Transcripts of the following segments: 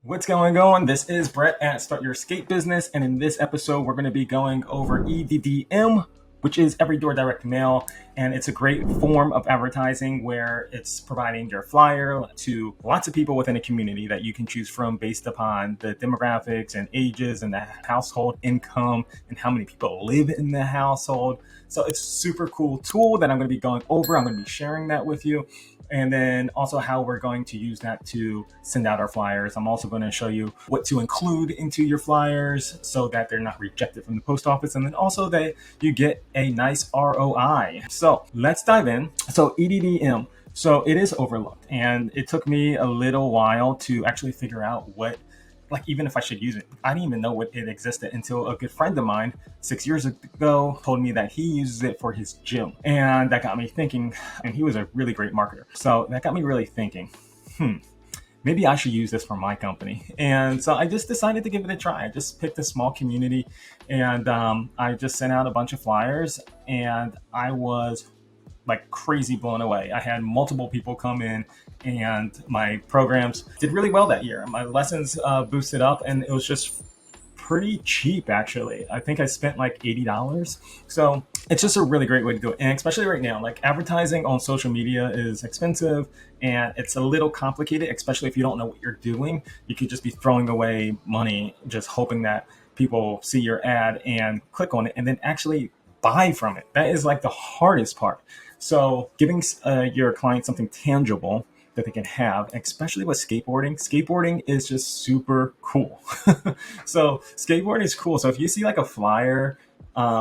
What's going on? This is Brett at Start Your Skate Business, and in this episode, we're going to be going over EDDM, which is Every Door Direct Mail, and it's a great form of advertising where it's providing your flyer to lots of people within a community that you can choose from based upon the demographics and ages and the household income and how many people live in the household. So it's a super cool tool that I'm going to be going over. I'm going to be sharing that with you. And then also how we're going to use that to send out our flyers. I'm also going to show you what to include into your flyers so that they're not rejected from the post office. And then also that you get a nice ROI. So let's dive in. So EDDM. So it is overlooked. And it took me a little while to actually figure out even if I should use it. I didn't even know what it existed until a good friend of mine 6 years ago told me that he uses it for his gym. And that got me thinking, and he was a really great marketer. So that got me really thinking, maybe I should use this for my company. And so I just decided to give it a try. I just picked a small community and I just sent out a bunch of flyers and I was like crazy blown away. I had multiple people come in and my programs did really well that year. My lessons boosted up and it was just pretty cheap actually. I think I spent like $80. So it's just a really great way to do it. And especially right now, like advertising on social media is expensive and it's a little complicated, especially if you don't know what you're doing. You could just be throwing away money, just hoping that people see your ad and click on it and then actually buy from it. That is like the hardest part. So giving your client something tangible that they can have, especially with skateboarding. Skateboarding is just super cool. So skateboarding is cool. So if you see like a flyer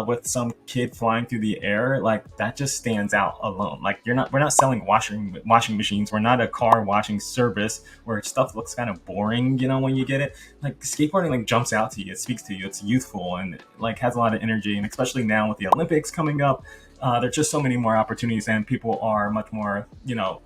with some kid flying through the air, like that just stands out alone. Like we're not selling washing machines. We're not a car washing service where stuff looks kind of boring, when you get it. Like skateboarding like jumps out to you. It speaks to you. It's youthful and like has a lot of energy. And especially now with the Olympics coming up, there's just so many more opportunities and people are much more,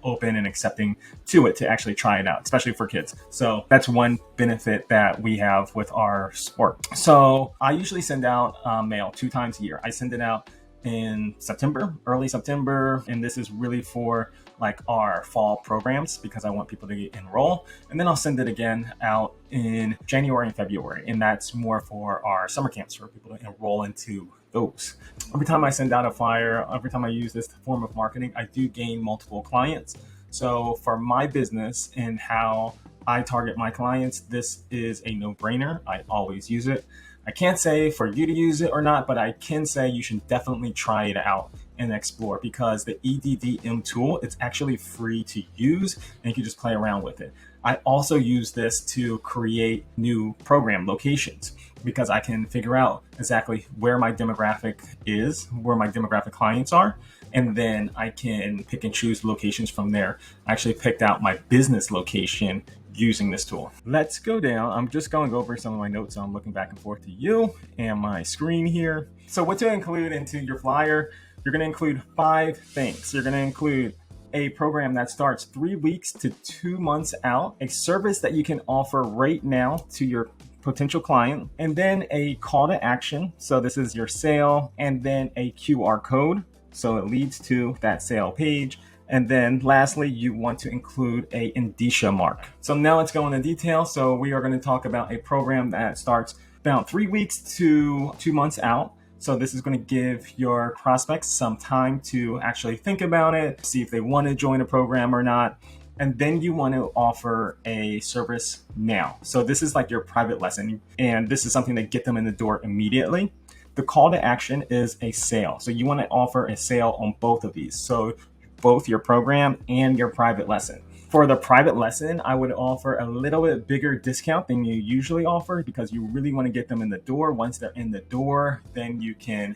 open and accepting to it to actually try it out, especially for kids. So that's one benefit that we have with our sport. So I usually send out mail 2 times a year. I send it out in September, early September, and this is really for like our fall programs because I want people to enroll. And then I'll send it again out in January and February, and that's more for our summer camps for people to enroll into those. Every time I send out a flyer, every time I use this form of marketing, I do gain multiple clients. So for my business and how I target my clients, this is a no-brainer. I always use it. I can't say for you to use it or not, but I can say you should definitely try it out and explore because the EDDM tool, it's actually free to use and you can just play around with it. I also use this to create new program locations because I can figure out exactly where my demographic is, where my demographic clients are, and then I can pick and choose locations from there. I actually picked out my business location using this tool. Let's go down. I'm just going over some of my notes. So I'm looking back and forth to you and my screen here. So what to include into your flyer, you're going to include 5 things. You're going to include a program that starts 3 weeks to 2 months out, a service that you can offer right now to your potential client, and then a call to action. So this is your sale, and then a QR code. So it leads to that sale page. And then lastly, you want to include a indicia mark. So now let's go into detail. So we are going to talk about a program that starts about 3 weeks to 2 months out. So this is going to give your prospects some time to actually think about it, see if they want to join a program or not. And then you want to offer a service now. So this is like your private lesson. And this is something that get them in the door immediately. The call to action is a sale. So you want to offer a sale on both of these. So both your program and your private lesson. For the private lesson, I would offer a little bit bigger discount than you usually offer because you really want to get them in the door. Once they're in the door, then you can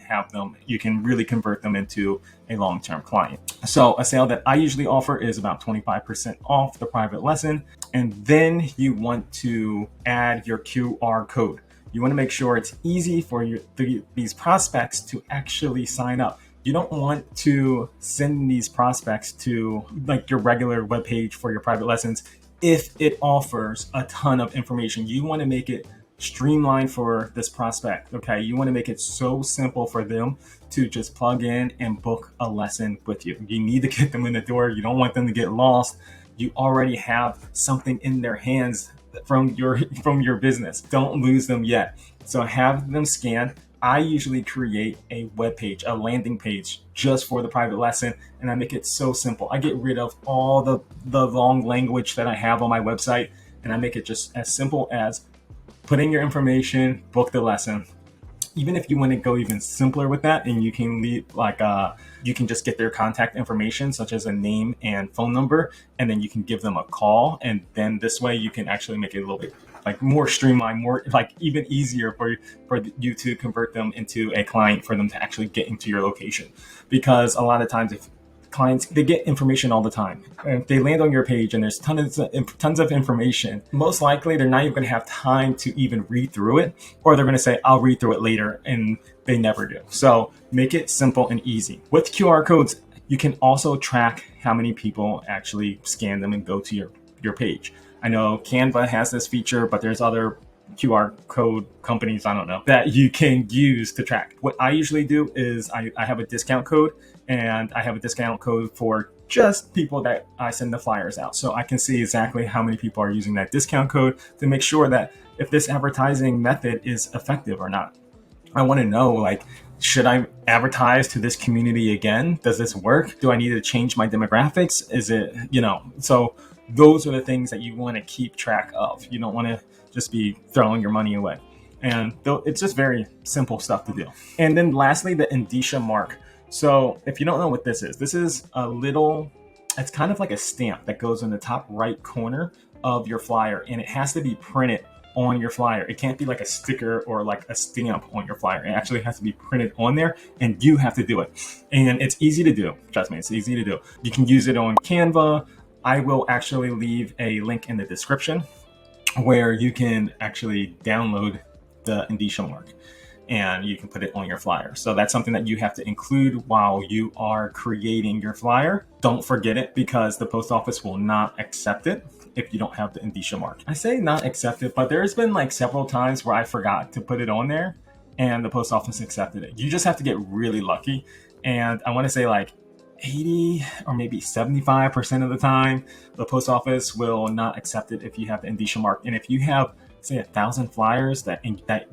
really convert them into a long-term client. So a sale that I usually offer is about 25% off the private lesson. And then you want to add your QR code. You want to make sure it's easy for these prospects to actually sign up. You don't want to send these prospects to like your regular webpage for your private lessons if it offers a ton of information. You want to make it streamlined for this prospect. Okay, you want to make it so simple for them to just plug in and book a lesson with you. You need to get them in the door. You don't want them to get lost. You already have something in their hands from your business. Don't lose them yet. So have them scanned. I usually create a web page, a landing page just for the private lesson, and I make it so simple. I get rid of all the long language that I have on my website, and I make it just as simple as put in your information, book the lesson. Even if you want to go even simpler with that, and you can leave you can just get their contact information, such as a name and phone number, and then you can give them a call, and then this way you can actually make it a little bit more streamlined, more even easier for you to convert them into a client, for them to actually get into your location. Because a lot of times, if clients, they get information all the time, and if they land on your page and there's tons of information, most likely they're not even going to have time to even read through it, or they're going to say, I'll read through it later, and they never do. So make it simple and easy. With QR codes, you can also track how many people actually scan them and go to your page. I know Canva has this feature, but there's other QR code companies, I don't know, that you can use to track. What I usually do is I have a discount code, and I have a discount code for just people that I send the flyers out. So I can see exactly how many people are using that discount code to make sure that if this advertising method is effective or not. I want to know, should I advertise to this community again? Does this work? Do I need to change my demographics? Is it, so those are the things that you want to keep track of. You don't want to just be throwing your money away. And it's just very simple stuff to do. And then lastly, the indicia mark. So if you don't know what this is it's kind of like a stamp that goes in the top right corner of your flyer, and it has to be printed on your flyer. It can't be like a sticker or like a stamp on your flyer. It actually has to be printed on there, and you have to do it. And it's easy to do. Trust me, it's easy to do. You can use it on Canva. I will actually leave a link in the description where you can actually download the indicia mark, and you can put it on your flyer. So that's something that you have to include while you are creating your flyer. Don't forget it, because the post office will not accept it if you don't have the indicia mark. I say not accept it, but there's been several times where I forgot to put it on there and the post office accepted it. You just have to get really lucky. And I want to say 80 or maybe 75% of the time, the post office will not accept it if you have the indicia mark. And if you have, say, 1,000 flyers that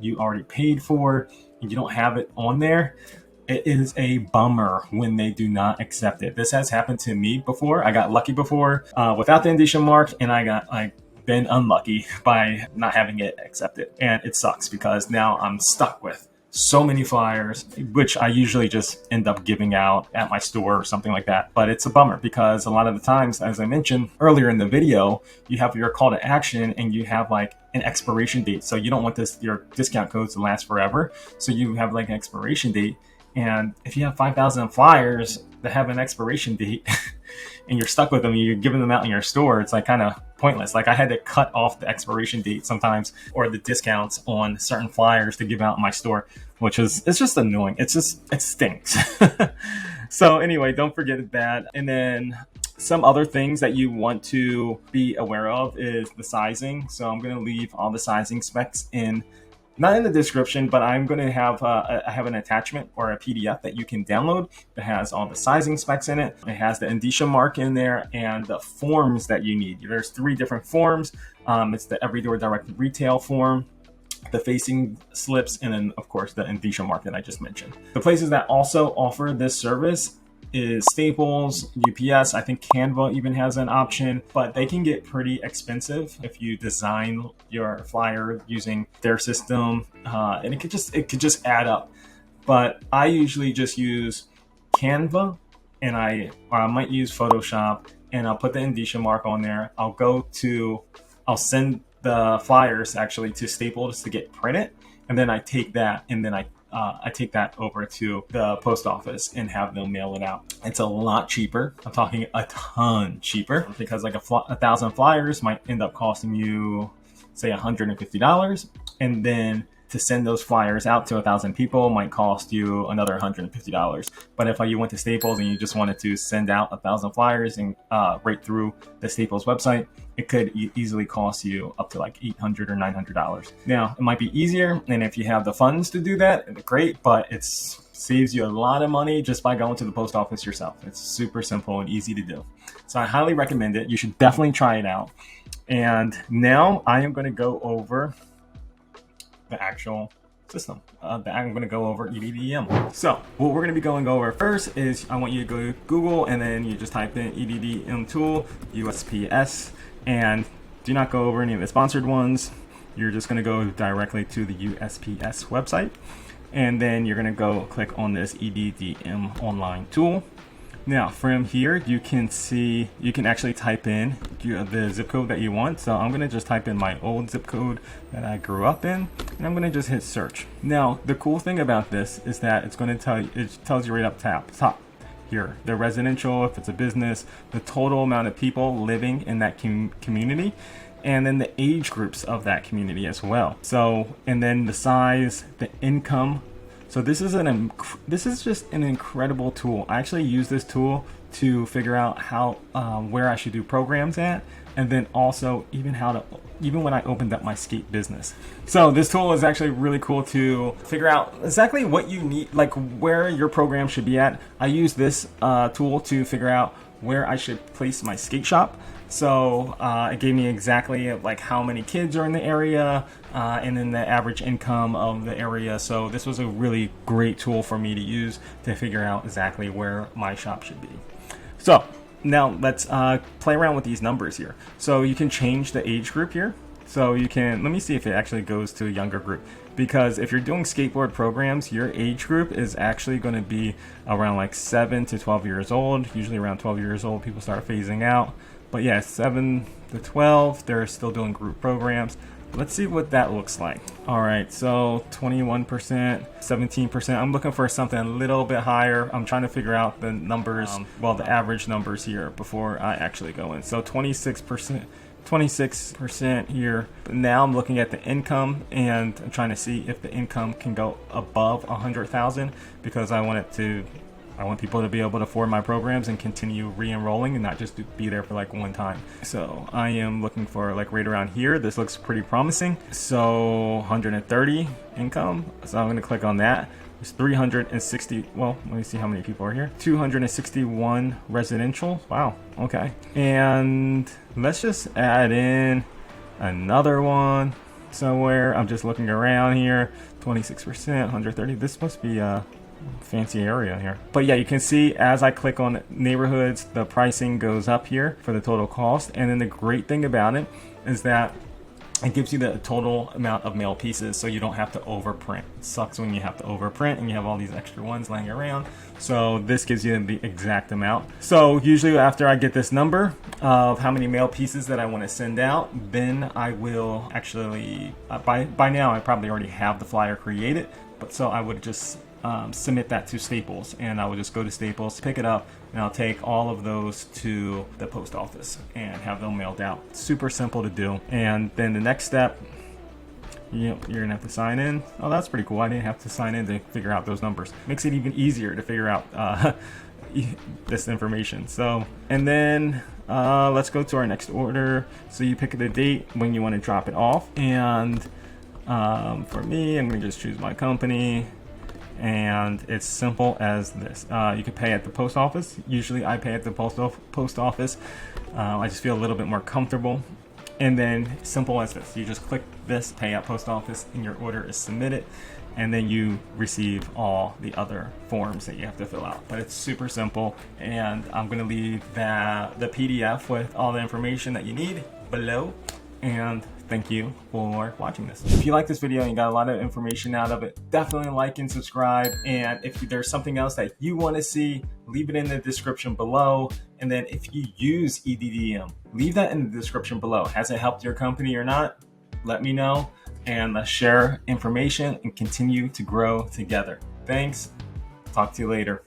you already paid for and you don't have it on there, it is a bummer when they do not accept it. This has happened to me before. I got lucky before without the indicia mark, and I got been unlucky by not having it accepted. And it sucks, because now I'm stuck with so many flyers, which I usually just end up giving out at my store or something like that. But it's a bummer, because a lot of the times, as I mentioned earlier in the video, you have your call to action and you have an expiration date. So you don't want your discount codes to last forever. So you have an expiration date. And if you have 5,000 flyers that have an expiration date and you're stuck with them, you're giving them out in your store, it's kind of pointless. I had to cut off the expiration date sometimes, or the discounts on certain flyers to give out in my store, it's just annoying. It stinks. So anyway, don't forget that. And then some other things that you want to be aware of is the sizing. So I'm going to leave all the sizing specs not in the description, but I'm going to have I have an attachment or a PDF that you can download that has all the sizing specs in it. It has the indicia mark in there and the forms that you need. There's 3 different forms. It's the Everydoor Direct Retail form, the facing slips, and then of course the indicia mark that I just mentioned. The places that also offer this service is Staples, UPS. I think Canva even has an option, but they can get pretty expensive if you design your flyer using their system, and it could just add up. But I usually just use Canva, and I might use Photoshop, and I'll put the indicia mark on there. I'll send the flyers actually to Staples to get printed, and then I take that and then I take that over to the post office and have them mail it out. It's a lot cheaper. I'm talking a ton cheaper, because 1,000 flyers might end up costing you, say, $150. And then to send those flyers out to 1,000 people might cost you another $150. But if you went to Staples and you just wanted to send out 1,000 flyers and right through the Staples website, it could easily cost you up to $800 or $900. Now, it might be easier, and if you have the funds to do that, it's great, but it saves you a lot of money just by going to the post office yourself. It's super simple and easy to do. So I highly recommend it. You should definitely try it out. And now I am going to go over the actual system. I'm going to go over EDDM. So what we're going to be going over first is I want you to go to Google and then you just type in EDDM tool, USPS, and do not go over any of the sponsored ones. You're just going to go directly to the USPS website, and then you're going to go click on this EDDM online tool. Now from here you can see, you can actually type in the zip code that you want. So I'm going to just type in my old zip code that I grew up in, and I'm going to just hit search. Now the cool thing about this is that it's going to tell you, it tells you right up top here, the residential, if it's a business, the total amount of people living in that community, and then the age groups of that community as well. So, and then the size, the income. So this is just an incredible tool. I actually use this tool to figure out how where I should do programs at, and then also even when I opened up my skate business. So this tool is actually really cool to figure out exactly what you need, like where your program should be at. I use this tool to figure out where I should place my skate shop. So it gave me exactly like how many kids are in the area, and then the average income of the area. So this was a really great tool for me to use to figure out exactly where my shop should be. So now let's play around with these numbers here. So you can change the age group here. So you can, let me see if it actually goes to a younger group, because if you're doing skateboard programs, your age group is actually going to be around like 7 to 12 years old. Usually around 12 years old, people start phasing out. But yeah, 7 to 12, they're still doing group programs. Let's see what that looks like. All right, so 21%, 17%. I'm looking for something a little bit higher. I'm trying to figure out the numbers, well, the average numbers here before I actually go in. So 26% here. Now I'm looking at the income, and I'm trying to see if the income can go above 100,000, because I want people to be able to afford my programs and continue re-enrolling and not just to be there for like one time. So I am looking for like right around here. This looks pretty promising. So 130 income. So I'm going to click on that. There's 360. Well, let me see how many people are here. 261 residential. Wow. Okay. And let's just add in another one somewhere. I'm just looking around here. 26%, 130. This must be fancy area here. But yeah, you can see as I click on neighborhoods, the pricing goes up here for the total cost. And then the great thing about it is that it gives you the total amount of mail pieces, so you don't have to overprint. It sucks when you have to overprint and you have all these extra ones laying around. So this gives you the exact amount. So usually after I get this number of how many mail pieces that I want to send out, then I will actually, by now I probably already have the flyer created, but so I would just submit that to Staples, and I will just go to Staples, pick it up, and I'll take all of those to the post office and have them mailed out. Super simple to do. And then the next step, you're gonna have to sign in. Oh, that's pretty cool. I didn't have to sign in to figure out those numbers. Makes it even easier to figure out this information. So, and then let's go to our next order. So you pick the date when you want to drop it off, and for me, I'm gonna just choose my company. And it's simple as this. You can pay at the post office. Usually I pay at the post office. I just feel a little bit more comfortable. And then simple as this. You just click this, pay at post office, and your order is submitted. And then you receive all the other forms that you have to fill out. But it's super simple. And I'm gonna leave the PDF with all the information that you need below. And thank you for watching this. If you like this video and you got a lot of information out of it, definitely like and subscribe. And if there's something else that you want to see, leave it in the description below. And then if you use EDDM, leave that in the description below. Has it helped your company or not? Let me know, and let's share information and continue to grow together. Thanks. Talk to you later.